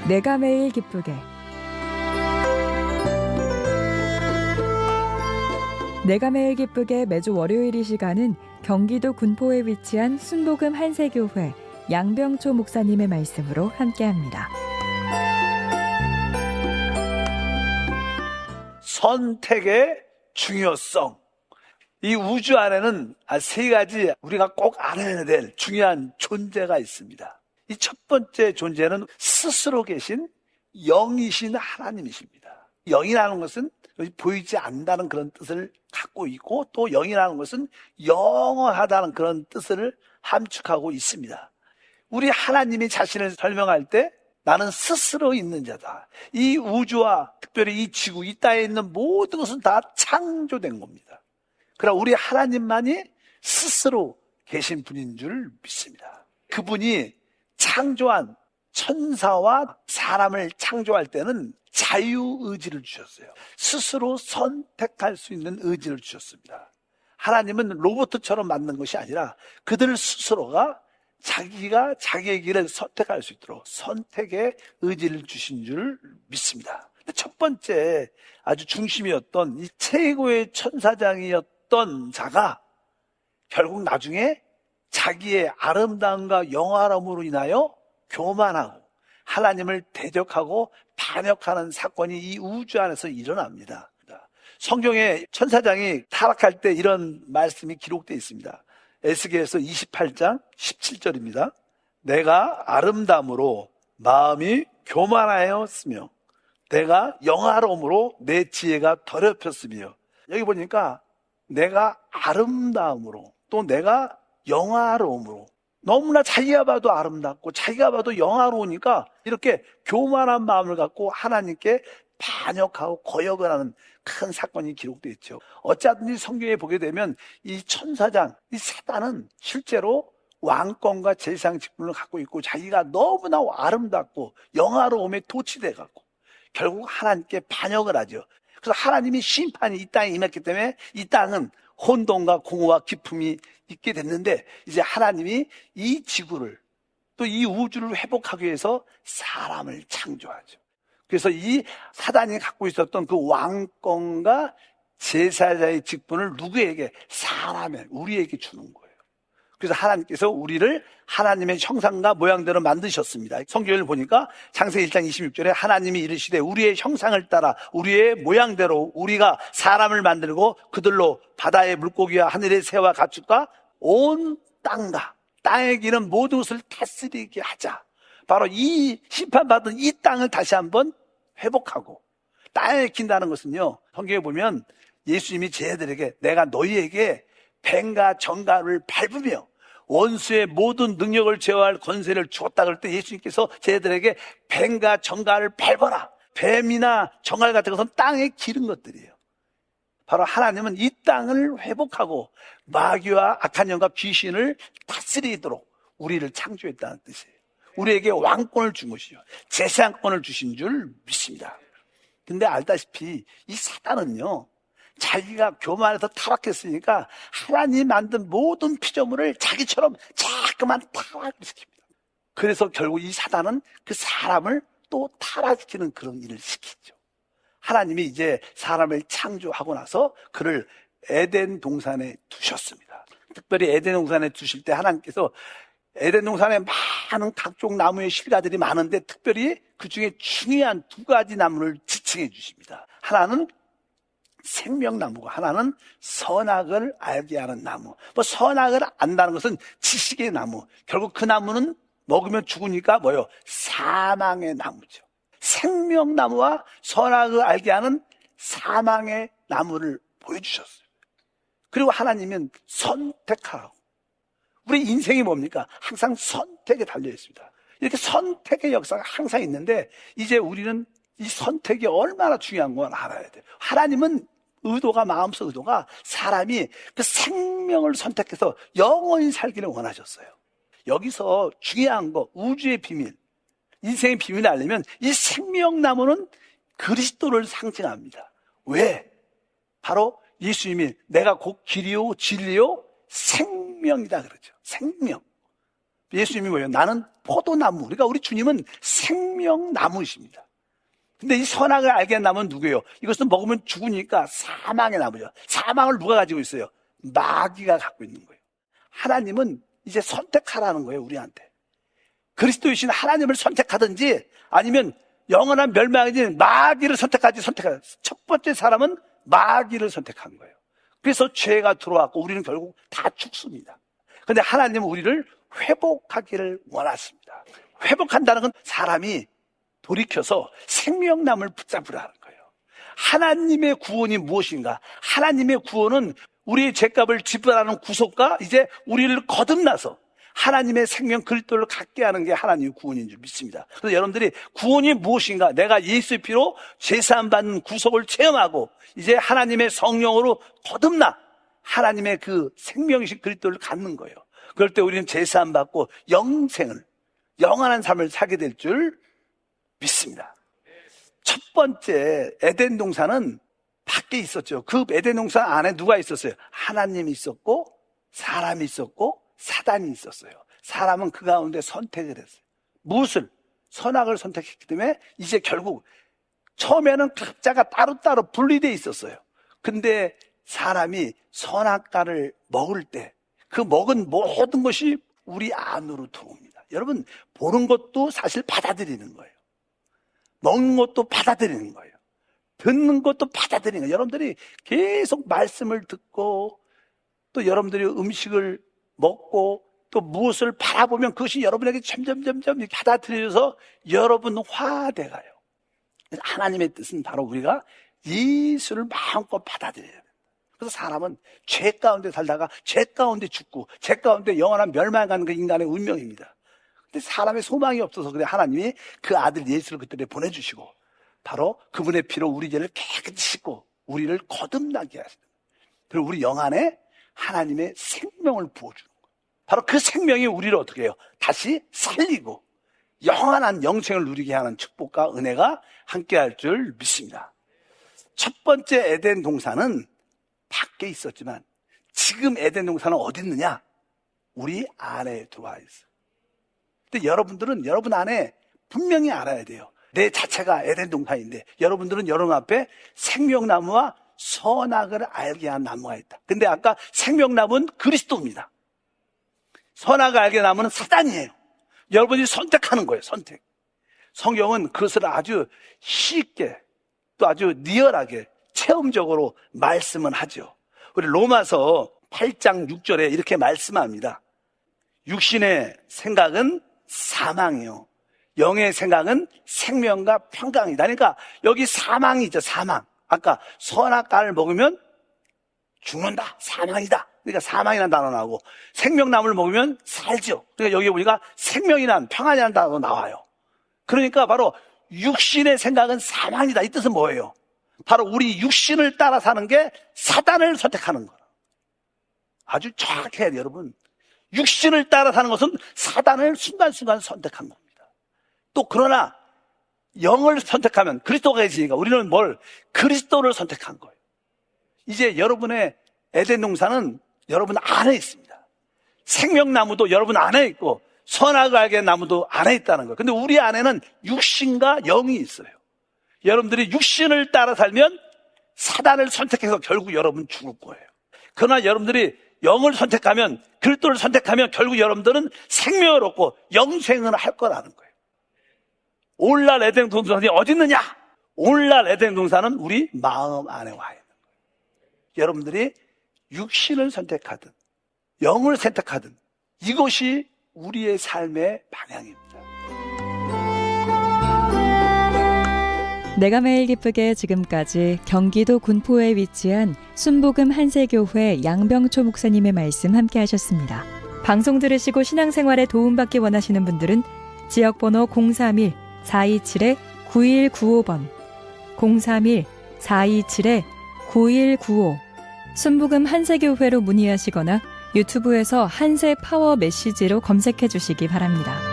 내가 매일 기쁘게. 내가 매일 기쁘게 매주 월요일 이 시간은 경기도 군포에 위치한 순복음 한세교회 양병초 목사님의 말씀으로 함께합니다. 선택의 중요성. 이 우주 안에는 세 가지 우리가 꼭 알아야 될 중요한 존재가 있습니다. 이 첫 번째 존재는 스스로 계신 영이신 하나님이십니다. 영이라는 것은 보이지 않는다는 그런 뜻을 갖고 있고, 또 영이라는 것은 영원하다는 그런 뜻을 함축하고 있습니다. 우리 하나님이 자신을 설명할 때 나는 스스로 있는 자다. 이 우주와 특별히 이 지구, 이 땅에 있는 모든 것은 다 창조된 겁니다. 그러나 우리 하나님만이 스스로 계신 분인 줄 믿습니다. 그분이 창조한 천사와 사람을 창조할 때는 자유의지를 주셨어요. 스스로 선택할 수 있는 의지를 주셨습니다. 하나님은 로봇처럼 만든 것이 아니라 그들 스스로가 자기가 자기의 길을 선택할 수 있도록 선택의 의지를 주신 줄 믿습니다. 첫 번째 아주 중심이었던 이 최고의 천사장이었던 자가 결국 나중에 자기의 아름다움과 영화로움으로 인하여 교만하고 하나님을 대적하고 반역하는 사건이 이 우주 안에서 일어납니다. 성경에 천사장이 타락할 때 이런 말씀이 기록되어 있습니다. 에스겔서 28장 17절입니다. 내가 아름다움으로 마음이 교만하였으며 내가 영화로움으로 내 지혜가 더럽혔으며, 여기 보니까 내가 아름다움으로 또 내가 영화로움으로, 너무나 자기가 봐도 아름답고 자기가 봐도 영화로우니까 이렇게 교만한 마음을 갖고 하나님께 반역하고 거역을 하는 큰 사건이 기록되어 있죠. 어찌하든지 성경에 보게 되면 이 천사장, 이 사단은 실제로 왕권과 제사장 직분을 갖고 있고 자기가 너무나 아름답고 영화로움에 도취돼 갖고 결국 하나님께 반역을 하죠. 그래서 하나님이 심판이 이 땅에 임했기 때문에 이 땅은 혼돈과 공허와 기품이 있게 됐는데, 이제 하나님이 이 지구를 또 이 우주를 회복하기 위해서 사람을 창조하죠. 그래서 이 사단이 갖고 있었던 그 왕권과 제사자의 직분을 누구에게? 사람에, 우리에게 주는 거예요. 그래서 하나님께서 우리를 하나님의 형상과 모양대로 만드셨습니다. 성경을 보니까 창세기 1장 26절에 하나님이 이르시되 우리의 형상을 따라 우리의 모양대로 우리가 사람을 만들고 그들로 바다의 물고기와 하늘의 새와 가축과 온 땅과 땅에 기는 모든 것을 다스리게 하자. 바로 이 심판받은 이 땅을 다시 한번 회복하고, 땅에 긴다는 것은요, 성경에 보면 예수님이 제자들에게 내가 너희에게 뱀과 정갈을 밟으며 원수의 모든 능력을 제어할 권세를 주었다 그럴 때 예수님께서 제자들에게 뱀과 정갈을 밟아라. 뱀이나 정갈 같은 것은 땅에 기른 것들이에요. 바로 하나님은 이 땅을 회복하고 마귀와 악한 영과 귀신을 다스리도록 우리를 창조했다는 뜻이에요. 우리에게 왕권을 준 것이죠. 제사장권을 주신 줄 믿습니다. 근데 알다시피 이 사단은요, 자기가 교만해서 타락했으니까 하나님이 만든 모든 피조물을 자기처럼 자꾸만 타락을 시킵니다. 그래서 결국 이 사단은 그 사람을 또 타락시키는 그런 일을 시키죠. 하나님이 이제 사람을 창조하고 나서 그를 에덴 동산에 두셨습니다. 특별히 에덴 동산에 두실 때 하나님께서 에덴 동산에 많은 각종 나무의 실과들이 많은데 특별히 그 중에 중요한 두 가지 나무를 지칭해 주십니다. 하나는 생명나무고 하나는 선악을 알게 하는 나무. 선악을 안다는 것은 지식의 나무. 결국 그 나무는 먹으면 죽으니까 뭐예요? 사망의 나무죠. 생명나무와 선악을 알게 하는 사망의 나무를 보여주셨어요. 그리고 하나님은 선택하라고. 우리 인생이 뭡니까? 항상 선택에 달려있습니다. 이렇게 선택의 역사가 항상 있는데 이제 우리는 이 선택이 얼마나 중요한 걸 알아야 돼요. 하나님은 마음속 의도가 사람이 그 생명을 선택해서 영원히 살기를 원하셨어요. 여기서 중요한 거, 우주의 비밀, 인생의 비밀을 알려면 이 생명나무는 그리스도를 상징합니다. 왜? 바로 예수님이 내가 곧 길이요 진리요 생명이다 그러죠. 생명. 예수님이 뭐예요? 나는 포도나무. 그러니까 우리 주님은 생명나무이십니다. 근데 이 선악을 알게 한 나무는 누구예요? 이것은 먹으면 죽으니까 사망의 나무죠. 사망을 누가 가지고 있어요? 마귀가 갖고 있는 거예요. 하나님은 이제 선택하라는 거예요, 우리한테. 그리스도이신 하나님을 선택하든지 아니면 영원한 멸망이든 마귀를 선택하지 첫 번째 사람은 마귀를 선택한 거예요. 그래서 죄가 들어왔고 우리는 결국 다 죽습니다. 그런데 하나님은 우리를 회복하기를 원하십니다. 회복한다는 건 사람이 돌이켜서 생명나무를 붙잡으라는 거예요. 하나님의 구원이 무엇인가? 하나님의 구원은 우리의 죄값을 지불하는 구속과 이제 우리를 거듭나서 하나님의 생명 그리스도를 갖게 하는 게 하나님의 구원인 줄 믿습니다. 그래서 여러분들이 구원이 무엇인가? 내가 예수의 피로 제사함 받는 구속을 체험하고 이제 하나님의 성령으로 거듭나 하나님의 그 생명이신 그리스도를 갖는 거예요. 그럴 때 우리는 제사함 받고 영생을, 영원한 삶을 살게 될 줄 믿습니다. 첫 번째 에덴 동산은 밖에 있었죠. 그 에덴 동산 안에 누가 있었어요? 하나님이 있었고 사람이 있었고 사단이 있었어요. 사람은 그 가운데 선택을 했어요. 무엇을? 선악을 선택했기 때문에 이제 결국 처음에는 각자가 따로따로 분리되어 있었어요. 근데 사람이 선악과를 먹을 때 그 먹은 모든 것이 우리 안으로 들어옵니다. 여러분, 보는 것도 사실 받아들이는 거예요. 먹는 것도 받아들이는 거예요. 듣는 것도 받아들이는 거예요. 여러분들이 계속 말씀을 듣고 또 여러분들이 음식을 먹고 또 무엇을 바라보면 그것이 여러분에게 점점 이렇게 받아들여져서 여러분 화돼가요. 하나님의 뜻은 바로 우리가 예수를 마음껏 받아들여야 돼요. 그래서 사람은 죄 가운데 살다가 죄 가운데 죽고 죄 가운데 영원한 멸망 가는 그 인간의 운명입니다. 근데 사람의 소망이 없어서 그래 하나님이 그 아들 예수를 그때 보내주시고 바로 그분의 피로 우리 죄를 깨끗이 씻고 우리를 거듭나게 하시는 거예요. 그리고 우리 영 안에 하나님의 생명을 부어주는 거예요. 바로 그 생명이 우리를 어떻게 해요? 다시 살리고 영원한 영생을 누리게 하는 축복과 은혜가 함께할 줄 믿습니다. 첫 번째 에덴 동산은 밖에 있었지만 지금 에덴 동산은 어디 있느냐? 우리 안에 들어와 있어요. 근데 여러분들은 여러분 안에 분명히 알아야 돼요. 내 자체가 에덴 동산인데 여러분들은 여러분 앞에 생명나무와 선악을 알게 한 나무가 있다. 근데 아까 생명나무는 그리스도입니다. 선악을 알게 한 나무는 사단이에요. 여러분이 선택하는 거예요. 선택. 성경은 그것을 아주 쉽게 또 아주 리얼하게 체험적으로 말씀은 하죠. 우리 로마서 8장 6절에 이렇게 말씀합니다. 육신의 생각은 사망이요 영의 생각은 생명과 평강이다. 그러니까 여기 사망이 있죠. 사망. 아까 선악과를 먹으면 죽는다. 사망이다. 그러니까 사망이라는 단어 나오고 생명나무를 먹으면 살죠. 그러니까 여기 보니까 생명이란 평안이라는 단어가 나와요. 그러니까 바로 육신의 생각은 사망이다. 이 뜻은 뭐예요? 바로 우리 육신을 따라 사는 게 사단을 선택하는 거예요. 아주 정확해야 돼요, 여러분. 육신을 따라 사는 것은 사단을 순간순간 선택한 겁니다. 또 그러나 영을 선택하면 그리스도가 계시니까 우리는 뭘? 그리스도를 선택한 거예요. 이제 여러분의 에덴 동산은 여러분 안에 있습니다. 생명나무도 여러분 안에 있고 선악을 알게 한 나무도 안에 있다는 거예요. 근데 우리 안에는 육신과 영이 있어요. 여러분들이 육신을 따라 살면 사단을 선택해서 결국 여러분 죽을 거예요. 그러나 여러분들이 영을 선택하면 그리스도를 선택하면 결국 여러분들은 생명을 얻고 영생을 할 거라는 거예요. 오늘날 에덴 동산이 어디 있느냐? 오늘날 에덴 동산은 우리 마음 안에 와 있는 거예요. 여러분들이 육신을 선택하든 영을 선택하든 이것이 우리의 삶의 방향입니다. 내가 매일 기쁘게 지금까지 경기도 군포에 위치한 순복음 한세교회 양병초 목사님의 말씀 함께 하셨습니다. 방송 들으시고 신앙생활에 도움받기 원하시는 분들은 지역번호 031-427-9195번 031-427-9195 순복음 한세교회로 문의하시거나 유튜브에서 한세 파워 메시지로 검색해 주시기 바랍니다.